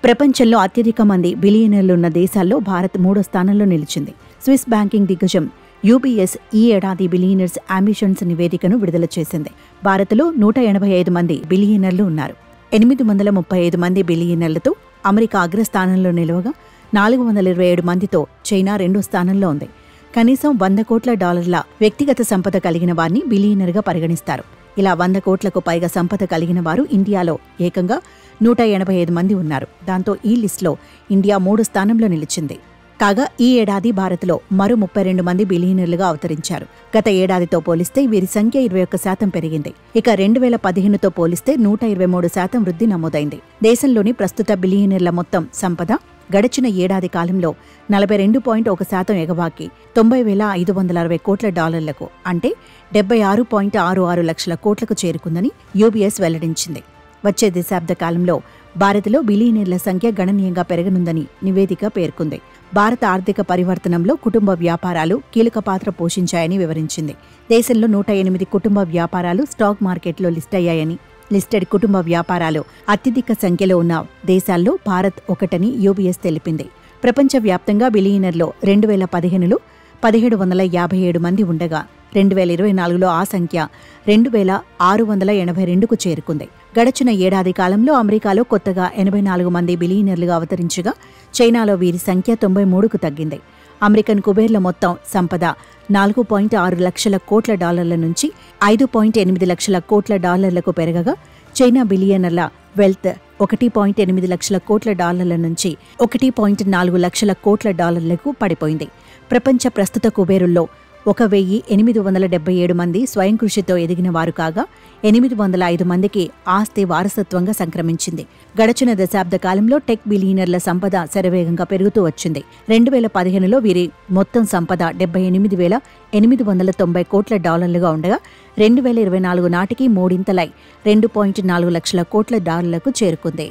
ప్రపంచంలో అత్యధిక మంది బిలియనర్లున్న దేశాల్లో భారత్ 3వ స్థానంలో నిలిచింది. స్విస్ బ్యాంకింగ్ దిగ్గజం యూబీఎస్ ఈ ఏడాది బిలియనర్స్ అంబిషన్స్ నివేదికను విడుదల చేసింది. భారత్లో 185 మంది బిలియనర్లు ఉన్నారు. 835 మంది బిలియనర్లతో అమెరికా అగ్రస్థానంలో నిలవగా, 427 మందితో చైనా 2వ స్థానంలో ఉంది. కనీసం $100 కోట్ల వ్యక్తిగత సంపద కలిగిన వారిని బిలియనర్గా పరిగణిస్తారు. ఇలా 100 కోట్లకు పైగా సంపద కలిగిన వారు ఇండియాలో ఏకంగా 185 మంది ఉన్నారు. దాంతో ఈ లిస్టులో ఇండియా 3వ స్థానంలో నిలిచింది. కాగా ఈ ఏడాది భారత్లో మరో 32 మంది బిలియనర్లుగా అవతరించారు. గత ఏడాదితో పోలిస్తే వీరి సంఖ్య 21% పెరిగింది. ఇక 2015తో పోలిస్తే 123% వృద్ధి నమోదైంది. దేశంలోని ప్రస్తుత బిలియనర్ల మొత్తం సంపద గడిచిన ఏడాది కాలంలో 42.1% ఎగబాకి $90,560 కోట్ల అంటే $76.66 లక్షల కోట్లకు చేరుకుందని యూబీఎస్ వెల్లడించింది. వచ్చే దశాబ్ద కాలంలో భారత్లో బిలియనర్ల సంఖ్య గణనీయంగా పెరగనుందని నివేదిక పేర్కొంది. భారత ఆర్థిక పరివర్తనంలో కుటుంబ వ్యాపారాలు కీలక పాత్ర పోషించాయని వివరించింది. దేశంలో 108 కుటుంబ వ్యాపారాలు స్టాక్ మార్కెట్లో లిస్ట్ అయ్యాయని, లిస్టెడ్ కుటుంబ వ్యాపారాలు అత్యధిక సంఖ్యలో ఉన్న దేశాల్లో భారత్ ఒకటని యూబీఎస్ తెలిపింది. ప్రపంచవ్యాప్తంగా బిలియనర్లు 2015లో 1757 మంది ఉండగా 2024లో ఆ సంఖ్య 2682కు చేరుకుంది. గడచిన ఏడాది కాలంలో అమెరికాలో కొత్తగా 84 మంది బిలియనర్లుగా అవతరించగా, చైనాలో వీరి సంఖ్య 93కు తగ్గింది. అమెరికన్ కుబేర్ల మొత్తం సంపద $4.6 లక్షల కోట్ల నుంచి $5.8 లక్షల కోట్లకు పెరగగా, చైనా బిలియనర్ల వెల్త్ $1.8 లక్షల కోట్ల నుంచి $1.4 లక్షల కోట్లకు పడిపోయింది. ప్రపంచ ప్రస్తుత కుబేరుల్లో 1877 మంది స్వయం కృషితో ఎదిగిన వారు కాగా, 805 మందికి ఆస్తి వారసత్వంగా సంక్రమించింది. గడచిన దశాబ్ద కాలంలో టెక్ బిలియనర్ల సంపద శరవేగంగా పెరుగుతూ వచ్చింది. 2015లో వీరి మొత్తం సంపద $78,890 కోట్ల ఉండగా, 2024 నాటికి మూడింతలై $2.4 లక్షల కోట్ల చేరుకుంది.